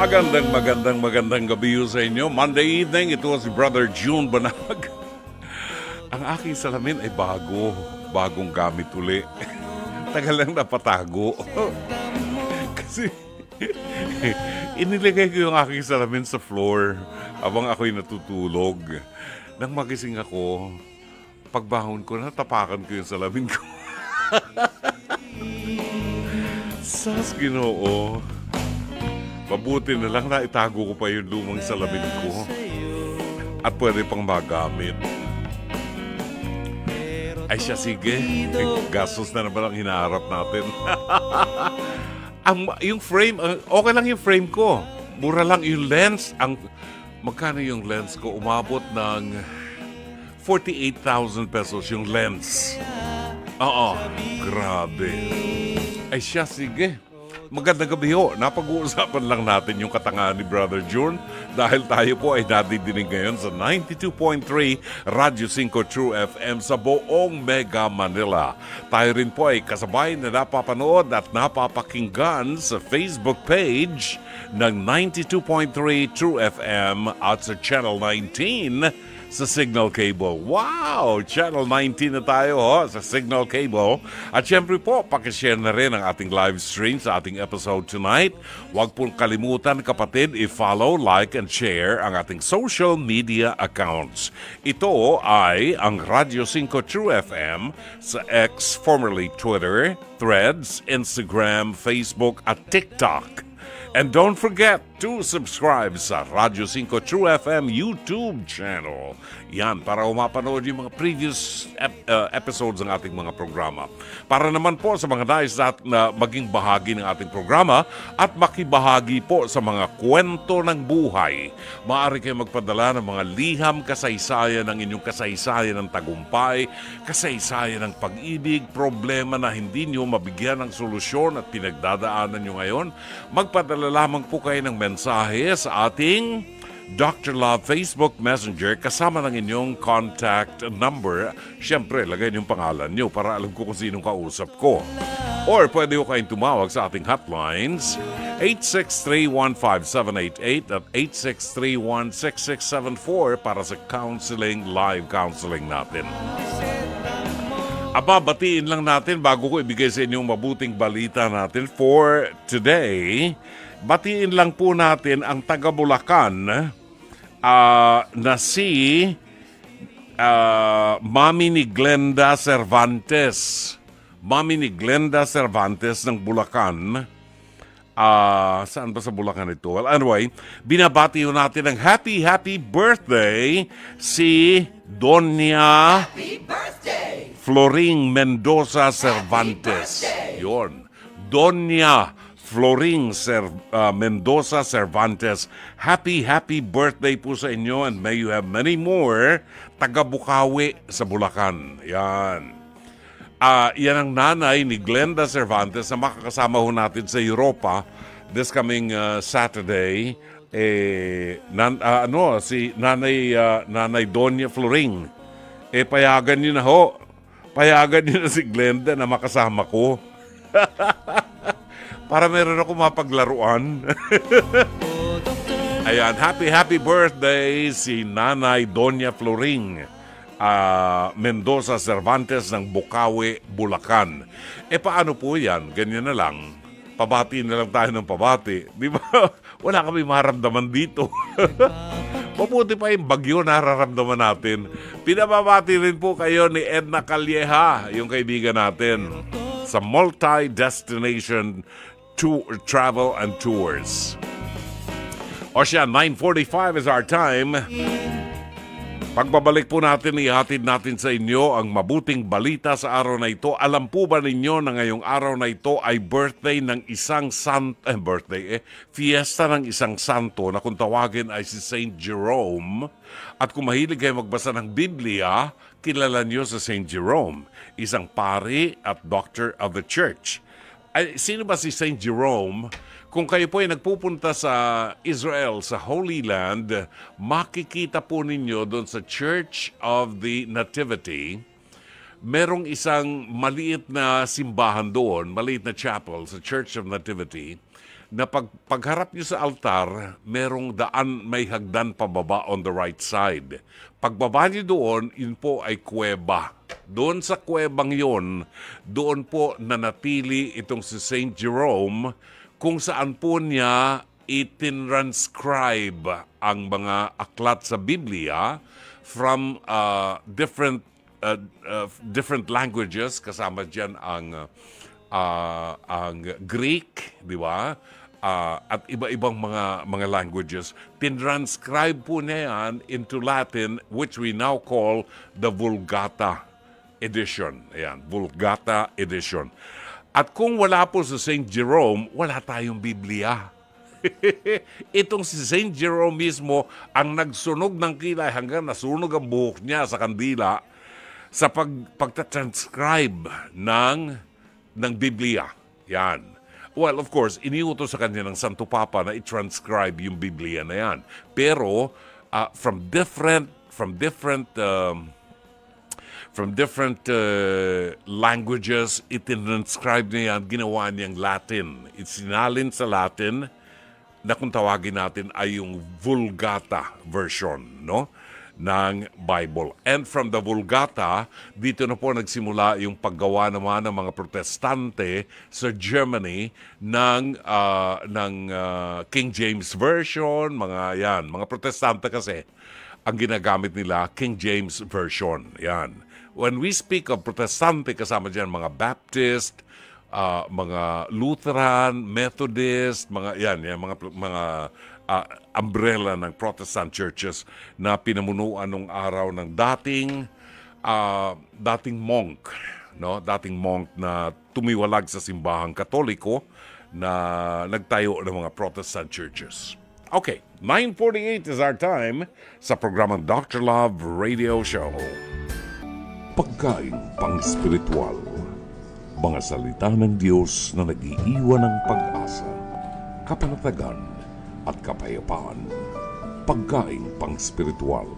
Magandang gabi sa inyo. Monday evening, ito si Brother June Banag. Ang aking salamin ay bagong gamit uli. Tagal lang napatago. Kasi inilagay ko yung aking salamin sa floor habang ako'y natutulog. Nang magising ako, pagbangon ko, natapakan ko yung salamin ko. Sas Ginoo. Mabuti na lang na itago ko pa yung lumang salamin ko at pwede pang magamit. Ay siya, sige. Gastos na naman ang hinaharap natin. Yung frame, okay lang yung frame ko. Mura lang yung lens. Magkano yung lens ko? Umabot ng 48,000 pesos yung lens. Oo, grabe. Ay siya, sige. Magandang gabi ho. Napag-uusapan lang natin yung katangahan ni Brother June dahil tayo po ay nadidinig ngayon sa 92.3 Radyo 5 True FM sa buong Mega Manila. Tayo rin po ay kasabay na napapanood at napapakinggan sa Facebook page ng 92.3 True FM at sa Channel 19 sa Signal Cable. Wow! Channel 19 na tayo sa Signal Cable. At syempre po, pakishare na rin ang ating live stream sa ating episode tonight. Huwag pong kalimutan, kapatid, i-follow, like, and share ang ating social media accounts. Ito ay ang Radyo 5 True FM sa X, formerly Twitter, Threads, Instagram, Facebook, at TikTok. And don't forget to subscribe sa Radyo 5 True FM YouTube channel. Yan, para umapanood yung mga previous episodes ng ating mga programa. Para naman po sa mga nais na maging bahagi ng ating programa at makibahagi po sa mga kwento ng buhay. Maaari kayo magpadala ng mga liham kasaysayan ng inyong kasaysayan ng tagumpay, kasaysayan ng pag-ibig, problema na hindi nyo mabigyan ng solusyon at pinagdadaanan nyo ngayon. Magpadala lamang po kayo ng mensahe sa ating Dr. Love Facebook Messenger kasama ng inyong contact number. Siyempre, lagay niyong pangalan niyo para alam ko kung sinong kausap ko. Or pwede ko kayong tumawag sa ating hotlines 863-15788 at 863-16674 para sa counseling, live counseling natin. Batiin lang natin bago ko ibigay sa inyong mabuting balita natin for today. Batiin lang po natin ang taga Bulacan na si Mami ni Glenda Cervantes. Mami ni Glenda Cervantes ng Bulacan. Saan ba sa Bulacan ito? Well, anyway, binabati natin ng happy birthday si Doña Floring Mendoza Cervantes. Yun. Doña Floring Mendoza Cervantes. Happy birthday po sa inyo and may you have many more. Taga Bukawi sa Bulacan. Yan. Yan ang nanay ni Glenda Cervantes na makakasama ho natin sa Europa this coming Saturday. Si Nanay Doña Floring. Payagan niyo na ho. Payagan niyo na si Glenda na makasama ko. Para meron ako mapaglaruan. Ayan, happy birthday si Nanay Doña Floring Mendoza Cervantes ng Bukawi, Bulacan. Paano po yan? Ganyan na lang. Pabati na lang tayo ng pabati. Di ba? Wala kami maramdaman dito. Mabuti pa yung bagyo nararamdaman natin. Pinababati rin po kayo ni Edna Calleja, yung kaibigan natin, sa multi-destination travel and tours. O siya, 9:45 is our time. Pagbabalik po natin, ihatid natin sa inyo ang mabuting balita sa araw na ito. Alam po ba ninyo na ngayong araw na ito ay birthday ng isang fiesta ng isang santo na kung tawagin ay si Saint Jerome. At kung mahilig kayo magbasa ng Biblia, kilala niyo sa Saint Jerome, isang pari at doctor of the church. Sino ba si Saint Jerome? Kung kayo po ay nagpupunta sa Israel, sa Holy Land, makikita po ninyo doon sa Church of the Nativity, merong isang maliit na simbahan doon, maliit na chapel sa Church of Nativity, na pagharap nyo sa altar, merong daan, may hagdan pababa on the right side. Pagbaba nyo doon, yun po ay kuweba. Doon sa kuwebang yun, doon po nanatili itong si Saint Jerome kung saan po niya itinranscribe ang mga aklat sa Biblia from different languages, kasama dyan ang Greek, di ba? At iba-ibang mga languages. Tinranscribe po niya yan into Latin, which we now call the Vulgata edition. Ayan, Vulgata edition. At kung wala po si Saint Jerome, wala tayong Biblia. Itong si Saint Jerome mismo ang nagsunog ng kilay hanggang nasunog ang buhok niya sa kandila sa pagtatranscribe ng Biblia. Yan. Well, of course, iniutos sa kanya ng Santo Papa na i-transcribe yung Biblia na yan. Pero from different languages, itinranscribe niya yan, ginawa niyang Latin. Isinalin sa Latin na kung tawagin natin ay yung Vulgata version, no, ng Bible. And from the Vulgata, dito na po nagsimula yung paggawa naman ng mga protestante sa Germany ng King James Version, mga protestante kasi ang ginagamit nila King James Version. Yan. When we speak of protestante, kasama dyan mga Baptist, mga Lutheran, Methodist, mga umbrella ng Protestant churches na pinamunuan nung araw ng dating monk, no? Dating monk na tumiwalag sa simbahang Katoliko na nagtayo ng mga Protestant churches. Okay, 9:48 is our time sa programang Dr. Love Radio Show. Pagkain pang-spiritual. Mga salita ng Diyos na nag-iiwan ng pag-asa, kapanatagan at kapayapaan. Pagkain pang-spiritual,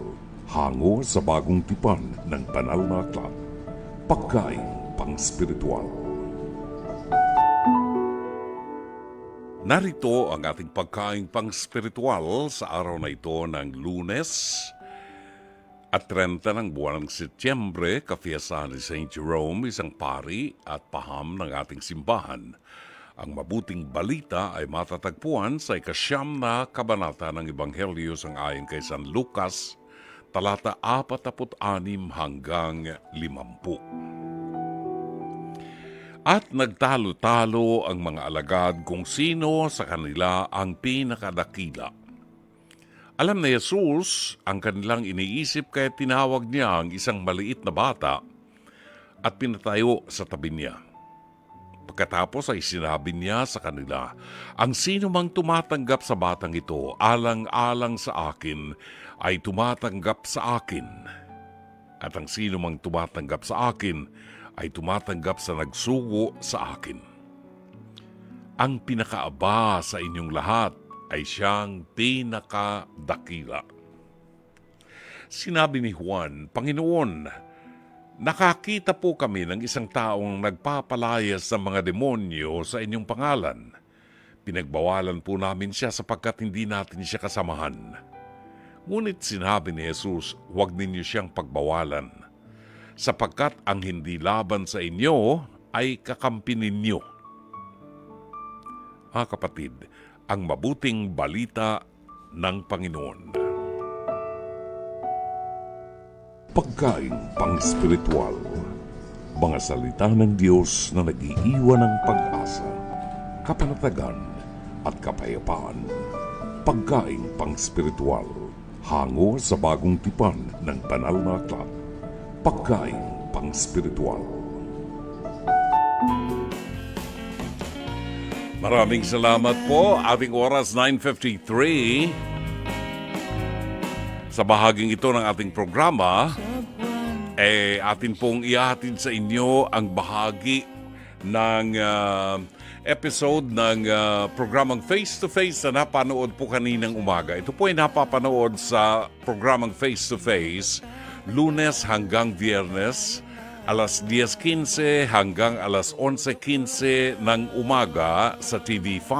hango sa bagong tipan ng banal na aklat. Pagkain pang-spiritual. Narito ang ating pagkain pang-spiritual sa araw na ito ng Lunes at 30 ng buwan ng Setyembre, kafiyasahan ni Saint Jerome, isang pari at paham ng ating simbahan. Ang mabuting balita ay matatagpuan sa 9 na kabanata ng Ebanghelyo sang-ayon kay San Lucas, talata 46 hanggang 50. At nagtalo-talo ang mga alagad kung sino sa kanila ang pinakadakila. Alam na Jesus ang kanilang iniisip kaya tinawag niya ang isang maliit na bata at pinatayo sa tabi niya. Pagkatapos ay sinabi niya sa kanila, ang sino mang tumatanggap sa batang ito alang-alang sa akin ay tumatanggap sa akin. At ang sino mang tumatanggap sa akin ay tumatanggap sa nagsugo sa akin. Ang pinakaaba sa inyong lahat ay siyang pinakadakila. Sinabi ni Juan, Panginoon, nakakita po kami ng isang taong nagpapalayas sa mga demonyo sa inyong pangalan. Pinagbawalan po namin siya sapagkat hindi natin siya kasamahan. Ngunit sinabi ni Jesus, huwag ninyo siyang pagbawalan, sapagkat ang hindi laban sa inyo ay kakampi ninyo. Mga kapatid, ang mabuting balita ng Panginoon. Pagkain pang-spiritual. Mga salita ng Diyos na nag-iiwan ng pag-asa, kapanatagan at kapayapaan. Pagkain pang-spiritual. Hango sa bagong tipan ng banal na aklat. Pagkain pang-spiritual. Maraming salamat po. Ating oras 9:53. Sa bahaging ito ng ating programa, atin pong ihahatid sa inyo ang bahagi ng episode ng programang Face to Face na napanood po kaninang umaga. Ito po ay napapanood sa programang Face to Face, Lunes hanggang Biyernes, alas 10:15 hanggang alas 11:15 ng umaga sa TV5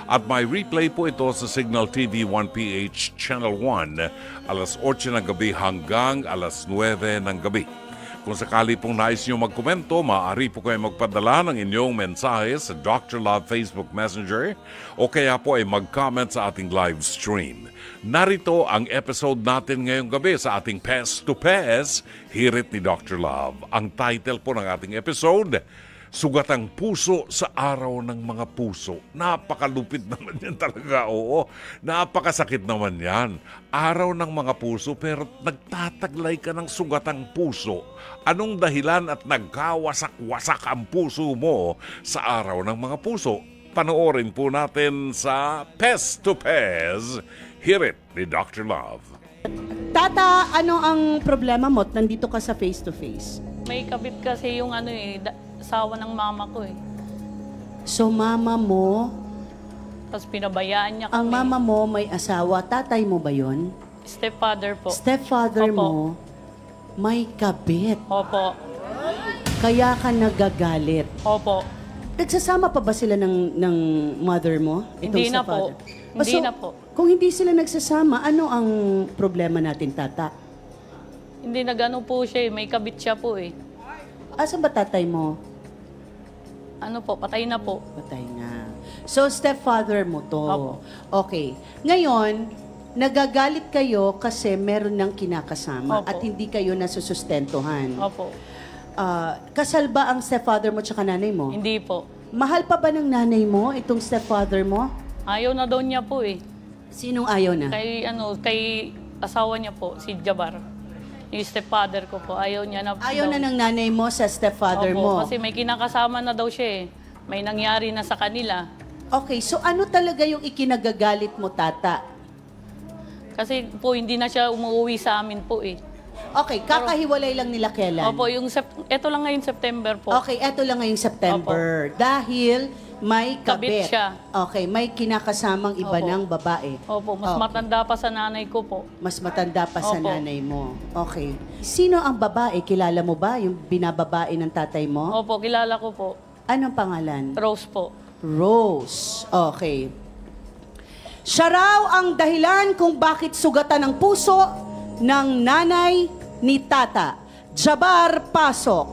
at may replay po ito sa Signal TV 1PH Channel 1 alas 8 ng gabi hanggang alas 9 ng gabi. Kung sakali pong nais nyo magkomento, maaari po kayo magpadala ng inyong mensahe sa Dr. Love Facebook Messenger o kaya po ay mag-comment sa ating live stream. Narito ang episode natin ngayong gabi sa ating Pest to Pest, Hirit ni Dr. Love. Ang title po ng ating episode, Sugatang Puso sa Araw ng Mga Puso. Napakalupit naman yan talaga, oo. Napakasakit naman yan. Araw ng mga puso pero nagtataglay ka ng sugatang puso. Anong dahilan at nagkawasak-wasak ang puso mo sa araw ng mga puso? Panoorin po natin sa Pest to Pest, Hirit ni Dr. Love. Tata, ano ang problema mo? Nandito ka sa face to face. May kabit kasi yung asawa ng mama ko eh. So mama mo, Tapos pinabayaan niya kami. ang mama mo may asawa, tatay mo ba yon? Stepfather po. Stepfather Opo. mo, may kabit. Opo. Kaya ka nagagalit. Opo. Nagsasama pa ba sila ng mother mo? Hindi na po. Hindi na po. Kung hindi sila nagsasama, ano ang problema natin, tata? Hindi nagano po siya eh. May kabit siya po eh. Asan ba tatay mo? Ano po, patay na po. Patay na. So, stepfather mo to. Opo. Okay. Ngayon, nagagalit kayo kasi meron ng kinakasama Opo. at hindi kayo nasusustentuhan. Opo. Kasal ba ang stepfather mo tsaka nanay mo? Hindi po. Mahal pa ba ng nanay mo itong stepfather mo? Ayaw na daw niya po eh. Sinong ayaw na? Kay asawa niya po, si Jabar. Yung stepfather ko po, ayaw niya na. Ayaw na ng nanay mo sa stepfather Opo, mo? kasi may kinakasama na daw siya eh. May nangyari na sa kanila. Okay, so ano talaga yung ikinagagalit mo, tata? Kasi po, hindi na siya umuwi sa amin po eh. Okay, kakahiwalay lang nila kailan? Opo, ito lang ngayon September po. Okay, eto lang ngayong September. Dahil may kabit. Kabit siya. Okay, may kinakasamang iba Opo. ng babae. Opo, mas Okay. matanda pa sa nanay ko po. Mas matanda pa sa Opo. nanay mo. Okay. Sino ang babae? Kilala mo ba yung binababae ng tatay mo? Opo, kilala ko po. Anong pangalan? Rose po. Rose. Okay. Siya raw ang dahilan kung bakit sugatan ng puso ng nanay ni tata. Jabar, pasok.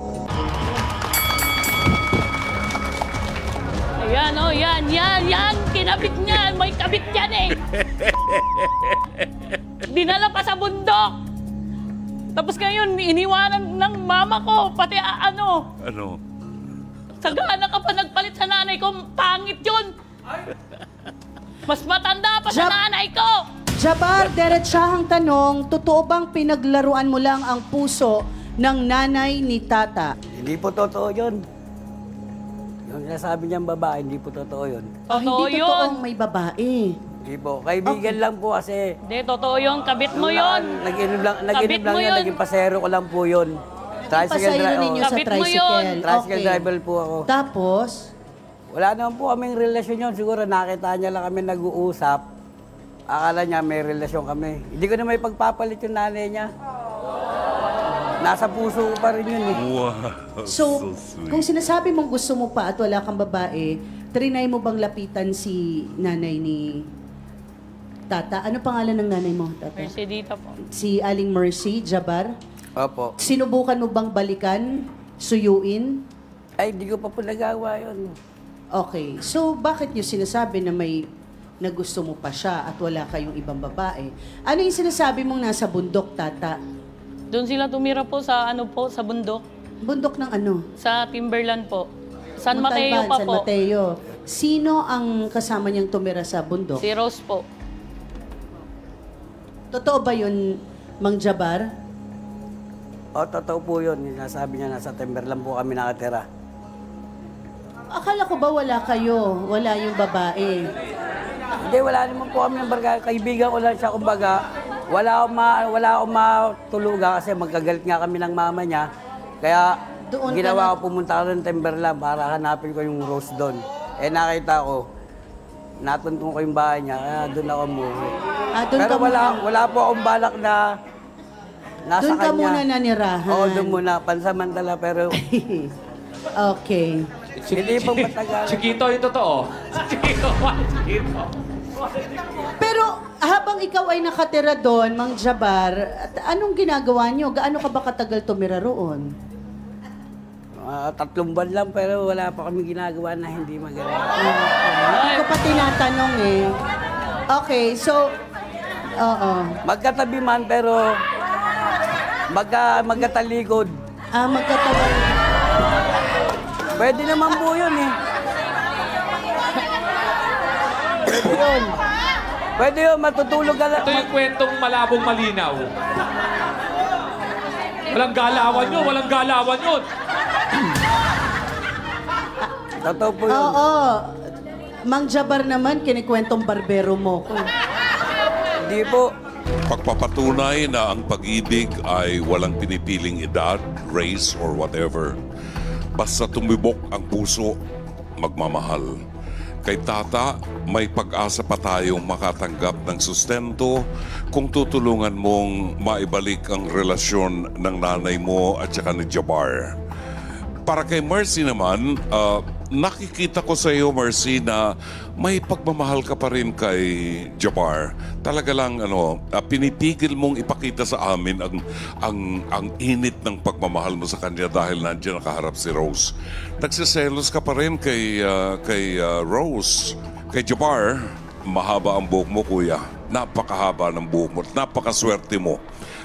Ayan, oh, yan. Kinabit niyan. May kabit yan eh. Dinala pa sa bundok. Tapos ngayon, iniwanan ng mama ko. Pati Ano? sagana ka pa nagpalit sa nanay ko. Pangit yun. Mas matanda pa sa nanay ko. Jabar, diretsahang tanong, totoo bang pinaglaruan mo lang ang puso ng nanay ni tata? Hindi po totoo yun. Yung sinasabi niyang babae, hindi po totoo yun. Totoo Hindi yun. totoong may babae. Hindi po. Kaibigan lang po kasi. Hindi, totoo yun. Kabit mo yun. Nag-inom lang Kabit mo yun. yun. Naging pasero ko lang po yun. Pasayro ninyo sa Kabit mo yun. tricycle. Tricycle driver po ako. Tapos, Wala naman po kaming relasyon yun. Siguro nakita niya lang kami nag-uusap. Akala niya may relasyon kami. Hindi ko na may pagpapalit yung nanay niya. Nasa puso ko pa rin yun eh. Wow, so, sweet. kung sinasabi mong gusto mo pa at wala kang babae, trinay mo bang lapitan si nanay ni tata? Ano pangalan ng nanay mo, tata? Mercedita po. Si Aling Mercy, Jabar? Opo. Sinubukan mo bang balikan, suyuin? Ay, hindi ko pa po nagawa yun. Okay. So, bakit niyo sinasabi na may na gusto mo pa siya at wala kayong ibang babae? Ano yung sinasabi mong nasa bundok, tata? Doon sila tumira po sa sa bundok. Bundok ng ano? Sa Timberland po. San Montalban, Mateo pa San po. Mateo. Sino ang kasama niyang tumira sa bundok? Si Rose po. Totoo ba yun, Mang Jabar? O, totoo po yun. Sinasabi niya nasa Timberland po kami nakatira. Akala ko ba wala kayo? Wala yung babae. Hindi, wala naman po kami ng barkada. Kaibigan ko lang siya, kumbaga. Wala akong matulugan kasi magkagalit nga kami ng mama niya. Kaya Doon ginawa ko pumunta ko ng Timberland para hanapin ko yung Rose doon. Eh nakita ko, natuntun ko yung bahay niya, kaya doon ako umuwi. Doon Pero ka wala po akong balak na Nasa Doon ka kanya. muna nanirahan. Oo, doon muna. Pansamantala, pero Okay. hindi pa matagal. Chiquito yung totoo. Chiquito. Pero habang ikaw ay nakatira doon, Mang Jabar, anong ginagawa nyo? Gaano ka ba katagal tumira roon? 3 buwan lang, pero wala pa kami ginagawa na hindi magaling. Hindi ko pa tinatanong eh. Okay, so, oo. Magkatabi man, pero magkatalikod. Magkatabi. Pwede naman po yun eh. Pwede yun. Pwede yun, matutulog ka lang. Ito yung kwentong malabong malinaw. Walang galawan yun, walang galawan yun. Totoo po yun. Oo. Mang Jabar naman, kinikwentong barbero mo ko. Hindi po. Pagpapatunay na ang pag-ibig ay walang pinipiling edad, race, or whatever. Basta tumibok ang puso, magmamahal. Kay Tata, may pag-asa pa tayong makatanggap ng sustento kung tutulungan mong maibalik ang relasyon ng nanay mo at saka ni Jabar. Para kay Mercy naman, nakikita ko sa iyo, Mercy, na may pagmamahal ka pa rin kay Jabar. Talaga lang, pinipigil mong ipakita sa amin ang init ng pagmamahal mo sa kanya dahil nandiyan nakaharap si Rose. Nagsiselos ka pa rin kay Rose. Kay Jabar, mahaba ang buhok mo, kuya. Napakahaba ng buhok mo. Napakaswerte mo.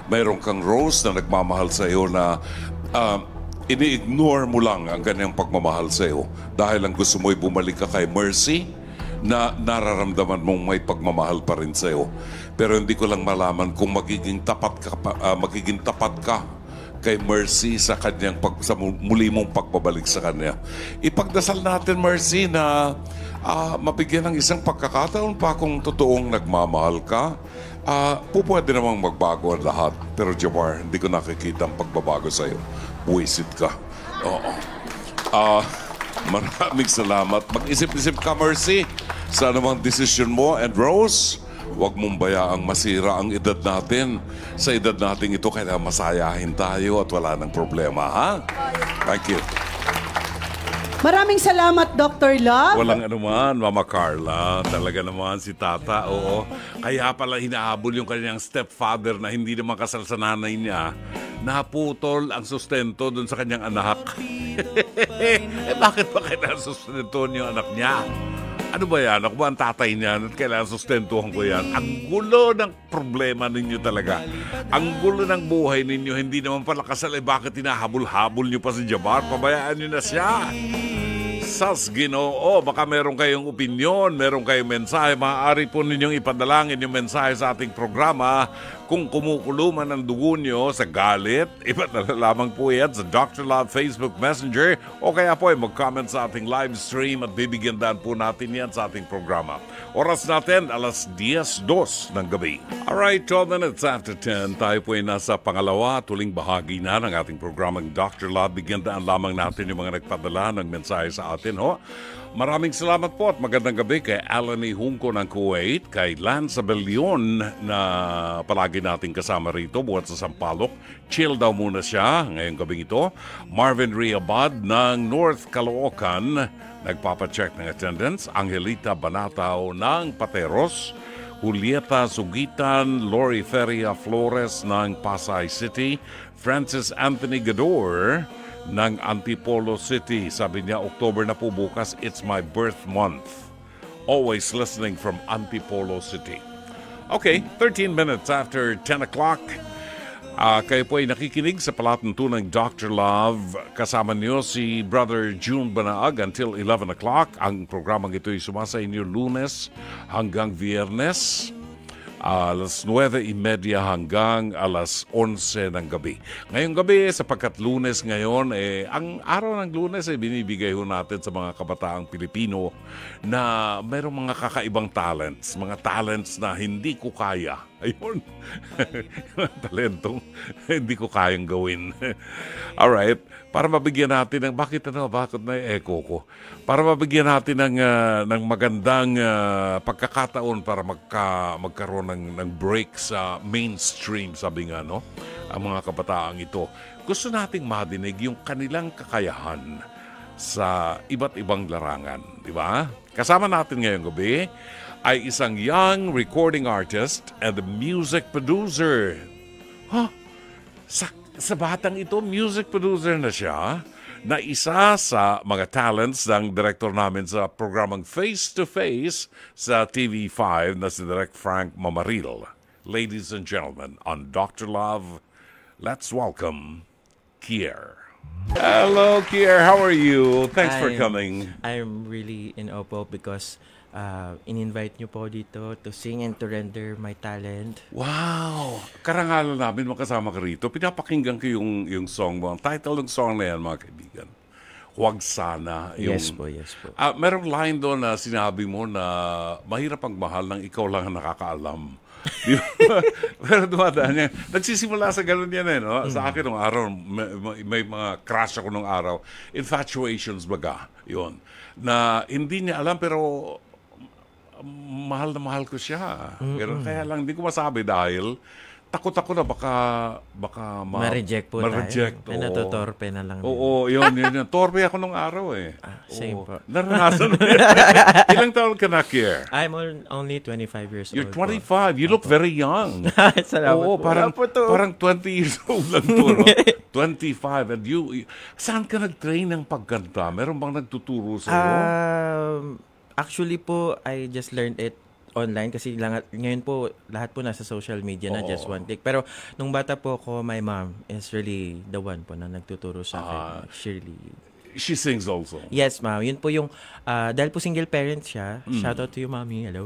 Mayroon kang Rose na nagmamahal sa iyo na ini-ignore mo lang ang kanyang pagmamahal sa iyo dahil ang gusto mo ay bumalik ka kay Mercy na nararamdaman mong may pagmamahal pa rin sa iyo. Pero hindi ko lang malaman kung magiging tapat ka kay Mercy sa kanyang sa muli mong pagbabalik sa kanya. Ipagdasal natin, Mercy, na mabigyan ng isang pagkakataon pa kung totoong nagmamahal ka. Pwede namang magbago ang lahat. Pero Jabar, hindi ko nakikita ang pagbabago sa iyo. Buwisit ka. Oo. Maraming salamat. Mag-isip-isip ka, Mercy, sa anumang desisyon mo. And Rose, huwag mong bayaang masira ang edad natin. Sa edad natin ito, kailangan masayahin tayo at wala nang problema, ha? Thank you. Maraming salamat, Dr. Love. Walang anuman, Mama Carla. Talaga naman si Tata, oo. Kaya pala hinahabol yung kanyang stepfather na hindi naman kasal sa nanay niya. Naputol ang sustento dun sa kanyang anak. Bakit ba kailangan sustentuhan yung anak niya? Ano ba yan? Ako ba ang tatay niya at kailangan sustentuhan ko yan? Ang gulo ng problema ninyo talaga. Ang gulo ng buhay ninyo. Hindi naman pala kasal. Bakit hinahabol-habol nyo pa si Jabar? Pabayaan nyo na siya. Sas Ginoo, baka meron kayong opinyon, meron kayong mensahe, maaari po ninyong ipadalangin yung mensahe sa ating programa. Kung kumukuluman ang dugo nyo sa galit, ipadala lamang po yan sa Dr. Love Facebook Messenger o kaya po ay mag-comment sa ating live stream at bibigyan daan po natin yan sa ating programa. Oras natin, 10:02 ng gabi. Alright, 12 minutes after 10, tayo po ay nasa pangalawa, tuling bahagi na ng ating programang Dr. Love. Bigyan daan lamang natin yung mga nagpadala ng mensahe sa atin, ho. Maraming salamat po at magandang gabi kay Alani Hungko ng Kuwait, kay Lance Abelion na palagi nating kasama rito buhat sa Sampaloc. Chill daw muna siya ngayong gabing ito. Marvin Riabad ng North Caloocan, nagpapacheck ng attendance. Angelita Banataw ng Pateros. Julieta Sugitan, Lori Feria Flores ng Pasay City. Francis Anthony Gador ng Antipolo City. Sabi niya, October na po bukas, it's my birth month. Always listening from Antipolo City. Okay, 13 minutes after 10 o'clock. Kayo po ay nakikinig sa palatuntunang Dr. Love. Kasama niyo si Brother June Banaag until 11 o'clock. Ang programang ito ay sumasa inyo Lunes hanggang Viernes. Alas 9:30 hanggang alas 11 ng gabi. Ngayong gabi, sapagkat Lunes ngayon, ang araw ng Lunes ay binibigay ho natin sa mga kabataang Pilipino na mayroong mga kakaibang talents. Mga talents na hindi ko kaya. Ayun. Talentong hindi ko kayang gawin. Alright. Para mabigyan natin ng, bakit na echo ko? Para mabigyan natin ng magandang pagkakataon para magkaroon ng break sa mainstream, sabi nga, no? ang mga kabataang ito. Gusto nating madinig yung kanilang kakayahan sa iba't ibang larangan, di ba? Kasama natin ngayong gabi ay isang young recording artist and music producer. Sa batang ito, music producer na siya, na isa sa mga talents ng director namin sa programang Face to Face sa TV5 na si Direct Frank Mamaril. Ladies and gentlemen, on Dr. Love, let's welcome Kier. Hello, Kier. How are you? Thanks for coming. I'm really in awe po because in-invite niyo po dito to sing and to render my talent. Wow! Karangalan namin makasama ka rito. Pinapakinggan ko yung song mo. Ang title ng song na yan, mga kaibigan. Huwag sana. Yes po. Merong line doon na sinabi mo na mahirap ang mahal ng ikaw lang ang nakakaalam. Pero dumadaan yan. Nagsisimula sa ganun yan no? Sa akin nung araw, may mga crush ako nung araw. Infatuations baga. Yun. Na hindi niya alam pero mahal na mahal ko siya. Pero kaya lang hindi ko masabi dahil takot ako na baka ma-reject po ma-reject, tayo. Natutorpe na lang. Oo, yun. Torpe ako nung araw eh. Same po. Naranasan mo. Ilang taon ka na, Kier? I'm only 25 years You're old. 25. You look very young. Salamat Oo, po. parang 20 years old lang to, no? 25. And you, saan ka nag-train ng pagkanta? Meron bang nagtuturo sa'yo? Actually po, I just learned it online kasi ngayon po lahat po nasa social media na just one click. Pero nung bata po ako, my mom is really the one po na nagtuturo sa akin. She sings also. Yes, ma'am. Yun po yung, dahil po single parent siya, shout out to you, mommy, hello.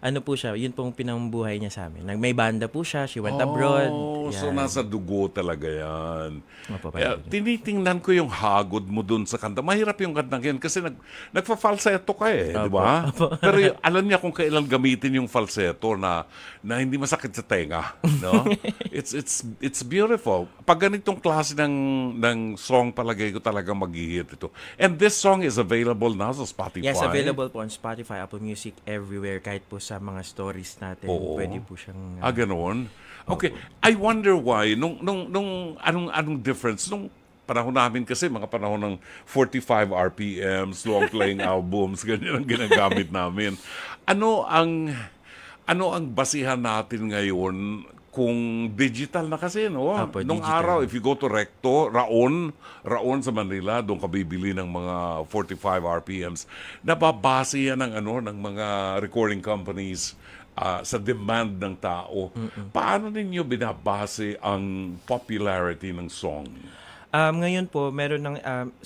Ano po siya, yun pong pinambuhay niya sa amin. May banda po siya, she went abroad. So nasa dugo talaga yan. Opo, tinitingnan ko yung hagod mo dun sa kanta. Mahirap yung kanta yan kasi nagfa-falsetto ka di ba? Pero alam niya kung kailan gamitin yung falsetto na hindi masakit sa tenga. No? It's beautiful. Pag ganitong klase ng song palagay ko talagang mag-hit ito. And this song is available now sa Spotify. Yes, available po on Spotify, Apple Music, everywhere. Kahit po sa mga stories natin, pwede po siyang... Ganoon? Okay. I wonder why, nung anong difference, nung panahon namin kasi, mga panahon ng 45 RPMs, long playing albums, ganyan ang ginagamit namin. Ano ang basihan natin ngayon kung digital na kasi, no? Nung digital. araw, if you go to Recto, Raon sa Manila, doon ka bibili ng mga 45 RPMs. Nababase yan ng mga recording companies sa demand ng tao. Paano ninyo binabase ang popularity ng song? Ngayon po, meron ng,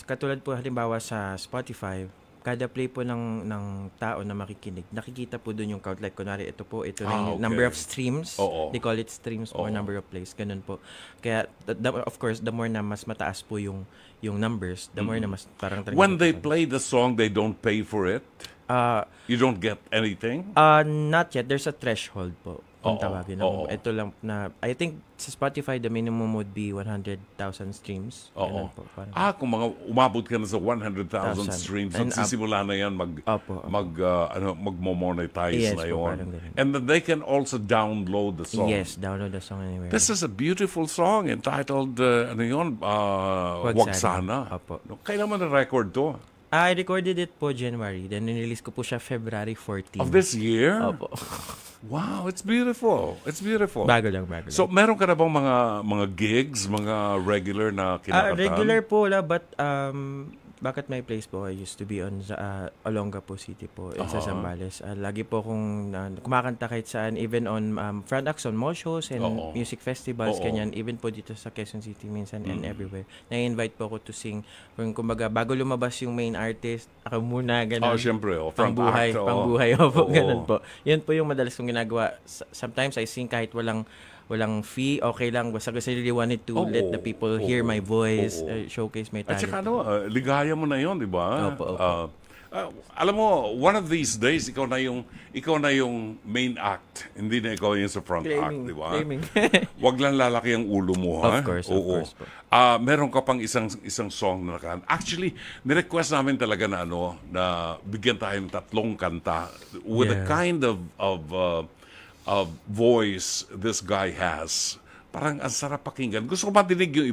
katulad po halimbawa sa Spotify, kada play po ng tao na makikinig, nakikita po doon yung count. Like, kunwari, ito na yung number of streams. They call it streams or number of plays. Ganun po. Kaya, of course, the more na mas mataas po yung numbers, the more na mas parang... When they play the song, they don't pay for it? You don't get anything? Not yet. There's a threshold po. Kung tawagin. Ito lang na, I think sa Spotify, the minimum would be 100,000 streams. Po, kung umabot ka na sa 100,000 streams, nagsisimula na yan magmo-monetize na yun. And then they can also download the song. Yes, download the song anywhere. This is a beautiful song entitled, Huwag Sana. Kailan mo na-record to? I recorded it po January. Then, nirelease ko po siya February 14. Of this year? Opo. Wow, it's beautiful. It's beautiful. Bago lang. So, meron ka na bang mga gigs, mga regular na kinakatan? Regular po wala, but Bakit My Place po, I used to be on Olongapo City po, sa Zambales. Lagi po akong kumakanta kahit saan, even on front acts on mall shows and music festivals, kanyan, even po dito sa Quezon City minsan and everywhere. Na-invite po ako to sing. Kumbaga, bago lumabas yung main artist, ako muna, ganun. Siyempre, pangbuhay po, ganun po. Yun po yung madalas kong ginagawa. Sometimes I sing kahit walang fee, okay lang. Basta kasi really wanted to let the people hear my voice, showcase my talent. At saka ligaya mo na yun, di ba? Opo. Alam mo, one of these days, ikaw na yung main act. Hindi na ikaw yung sa front act, di ba? Wag lang lalaki ang ulo mo, ha? Of course po. Meron ka pang isang song na nakaan. Actually, nirequest namin talaga na bigyan tayo ng 3 kanta with the kind of voice this guy has. Parang ang sarap pakinggan. Gusto ko madinig yung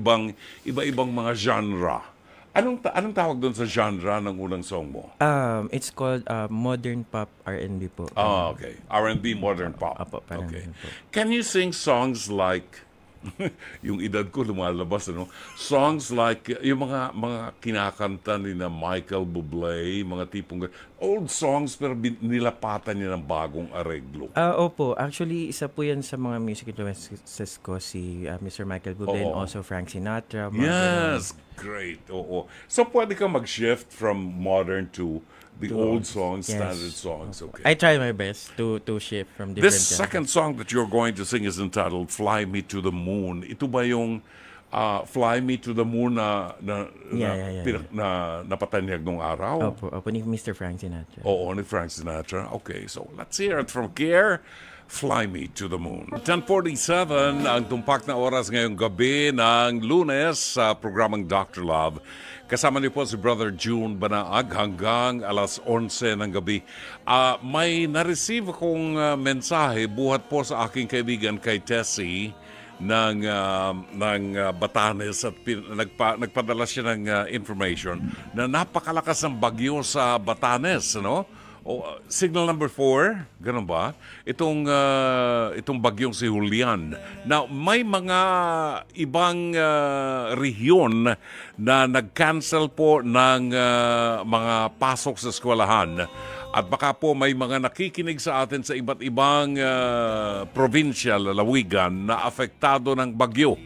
iba-ibang mga genre. Anong tawag doon sa genre ng unang song mo? It's called modern pop R&B po. Okay. R&B, modern pop. Apo, parang Okay. ganun po. Can you sing songs like, yung edad ko lumalabas, ano? Songs like, yung mga kinakanta ni na Michael Bublé, mga tipong, old songs pero nilapatan niya ng bagong areglo. Opo, actually, isa po yan sa mga music influences ko, si Mr. Michael Bublé and Oo. also Frank Sinatra. Mga ganun. Yes, great. Oo. So pwede ka mag-shift from modern to the old songs, Yes. standard songs. Okay. I try my best to shift from different This second song that you're going to sing is entitled "Fly Me to the Moon." Ito ba yung "Fly Me to the Moon" na Yeah. napatanyag nung araw? Opo, ni Mr. Frank Sinatra. Oo, ni Frank Sinatra. Okay, so let's hear it from Kier. Fly Me to the Moon. 10:47 ang tumpak na oras ngayong gabi ng Lunes sa programang Dr. Love. Kasama niyo po si Brother June Banaag hanggang alas 11 ng gabi. May na-receive akong mensahe buhat po sa aking kaibigan kay Tessie ng Batanes at nagpadala siya ng information na napakalakas ng bagyo sa Batanes, no? Signal number 4, ganun ba? Itong bagyong si Julian. Now, may mga ibang rehiyon na nag-cancel po ng mga pasok sa eskwelahan. At baka po may mga nakikinig sa atin sa iba't ibang provincial, lalawigan na apektado ng bagyo.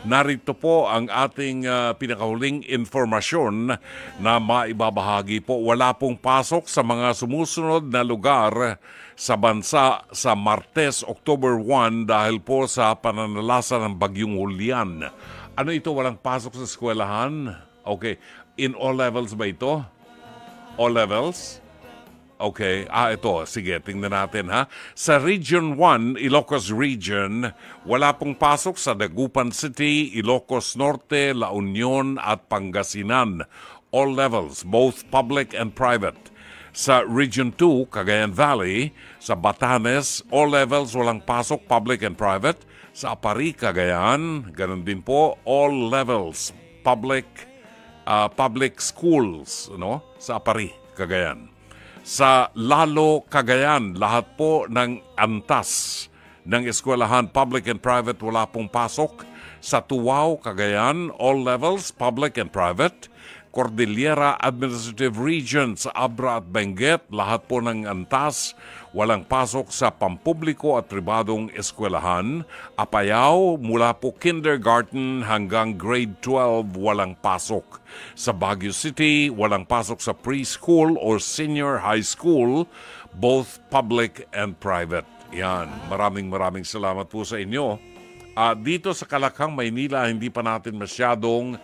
Narito po ang ating pinakahuling informasyon na maibabahagi po. Wala pong pasok sa mga sumusunod na lugar sa bansa sa Martes, October 1 dahil po sa pananalasa ng bagyong Julian. Ano ito? Walang pasok sa eskwelahan? Okay. In all levels ba ito? All levels? Okay. Ito. Sige, tingnan natin ha. Sa Region 1, Ilocos Region, wala pong pasok sa Dagupan City, Ilocos Norte, La Union at Pangasinan. All levels, both public and private. Sa Region 2, Cagayan Valley, sa Batanes, all levels, walang pasok, public and private. Sa Apari, Cagayan, ganun din po, all levels, public schools, no? Sa Apari, Cagayan. Sa Lalo, Cagayan, lahat po ng antas ng eskwelahan, public and private, wala pong pasok. Sa Tuwao, Cagayan, all levels, public and private. Cordillera Administrative Region sa Abra at Benguet, lahat po ng antas, walang pasok sa pampubliko at pribadong eskwelahan. Apayao, mula po kindergarten hanggang grade 12, walang pasok. Sa Baguio City, walang pasok sa preschool or senior high school, both public and private. Yan, maraming salamat po sa inyo. Dito sa Kalakhang, Maynila, hindi pa natin masyadong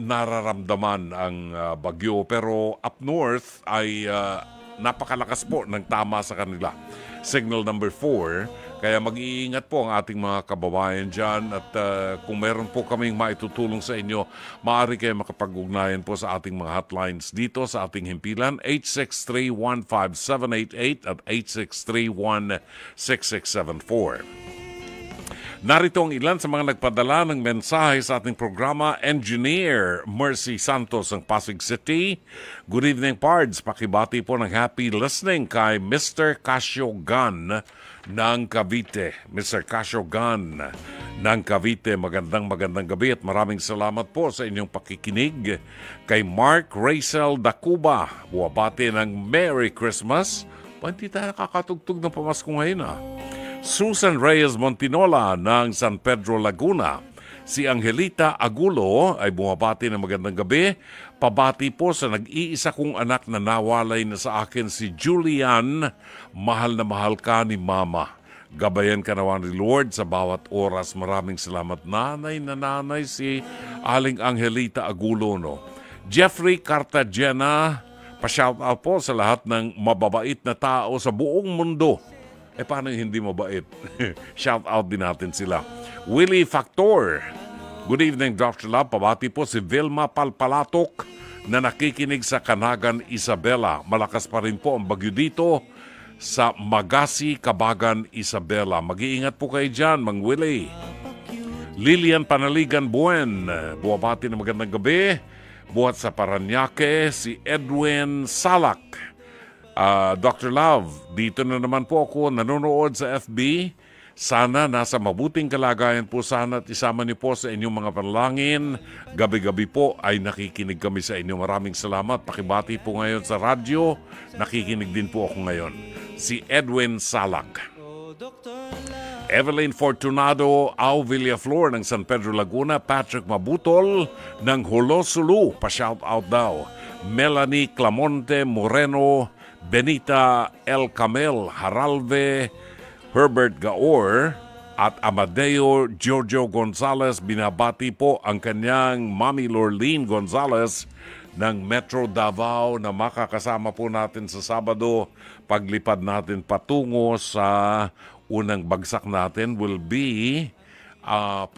nararamdaman ang bagyo. Pero up north ay napakalakas po ng tama sa kanila. Signal number 4. Kaya mag-iingat po ang ating mga kababayan dyan. At kung meron po kaming maitutulong sa inyo, maaari kayo makapag-ugnayan po sa ating mga hotlines dito sa ating himpilan. 863-15788 at 863-16674. Narito ang ilan sa mga nagpadala ng mensahe sa ating programa. Engineer Mercy Santos ng Pasig City. Good evening, Pards. Pakibati po ng happy listening kay Mr. Casio Gan ng Cavite. Mr. Casio Gan ng Cavite, magandang gabi at maraming salamat po sa inyong pakikinig. Kay Mark Racel Dacuba, buwabati ng Merry Christmas. Hindi tayo nakakatugtog ng pamasko ngayon Susan Reyes Montinola ng San Pedro, Laguna. Si Angelita Agulo ay bumabati ng magandang gabi. Pabati po sa nag-iisa kong anak na nawalay na sa akin, si Julian. Mahal na mahal ka ni Mama. Gabayan ka naman ni Lord sa bawat oras. Maraming salamat. Nanay si Aling Angelita Agulo. No? Jeffrey Cartagena, pa-shoutout po sa lahat ng mababait na tao sa buong mundo. Paano hindi mabait? Shout out din natin sila. Willie Factor. Good evening, Dr. Love. Pabati po si Vilma Palpalatok na nakikinig sa Canagan, Isabela. Malakas pa rin po ang bagyo dito sa Magasi, Cabagan, Isabela. Mag-iingat po kayo dyan, Mang Willie. Lilian Panaligan Buen, buwabati na magandang gabi. Buhat sa Paranaque, si Edwin Salak. Dr. Love, dito na naman po ako nanonood sa FB. Sana nasa mabuting kalagayan po sana at isama niyo po sa inyong mga panalangin. Gabi-gabi po ay nakikinig kami sa inyo. Maraming salamat. Pakibati po ngayon sa radyo. Nakikinig din po ako ngayon. Si Edwin Salak. Evelyn Fortunado, Au Villaflor ng San Pedro Laguna, Patrick Mabutol ng Hulosulu, pa-shout out daw. Melanie Clamonte Moreno, Benita El Camel Haralve, Herbert Gaor at Amadeo Giorgio Gonzalez. Binabati po ang kanyang Mami Lorleen Gonzalez ng Metro Davao na makakasama po natin sa Sabado. Paglipad natin patungo sa unang bagsak natin will be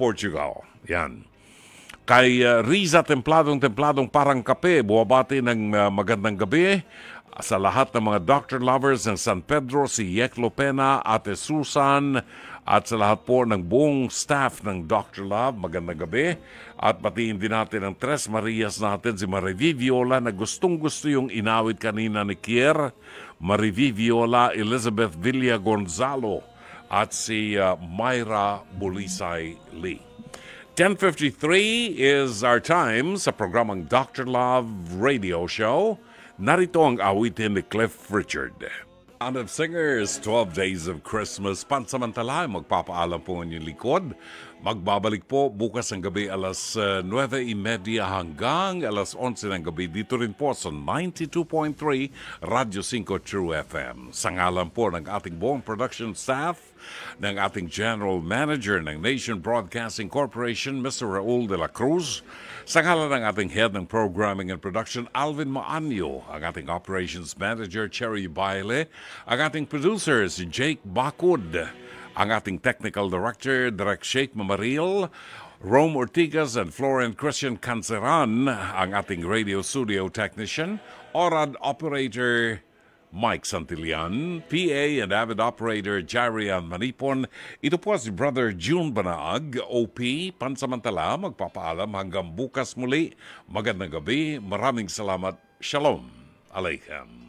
Portugal. Yan. Kay Riza Templadong Parang Kape, buwabati ng magandang gabi sa lahat ng mga doctor lovers ng San Pedro, si Yek Lopena, Ate Susan, at sa lahat po ng buong staff ng Dr. Love, magandang gabi. At batiin din natin ang Tres Marias natin, si Mariví Viola na gustong-gusto yung inawit kanina ni Kier, Mariví Viola, Elizabeth Villa Gonzalo, at si Myra Bulisay Lee. 10:53 is our time sa programang Dr. Love Radio Show. Narito ang awitin ni Cliff Richard. Band of Singers, 12 Days of Christmas. Pansamantala, magpapaalam po ang inyong likod. Magbabalik po bukas ng gabi alas 9:30 hanggang alas 11 ng gabi. Dito rin po sa 92.3 Radyo 5 True FM. Sa ngalan po ng ating buong production staff, ng ating General Manager ng Nation Broadcasting Corporation, Mr. Raul de la Cruz. Sa ngalan ng ating Head ng Programming and Production, Alvin Maanyo. Ang ating Operations Manager, Cherry Baile. Ang ating producer, si Jake Bakud. Ang ating Technical Director, Direk Sheikh Mamaril. Rome Ortigas and Florent Christian Canceran. Ang ating Radio Studio Technician. ORAD Operator, Mike Santillan, PA and Avid Operator Jarian Manipon. Ito po si Brother June Banaag, OP, pansamantala, magpapaalam hanggang bukas muli. Magandang gabi, maraming salamat. Shalom Aleichem.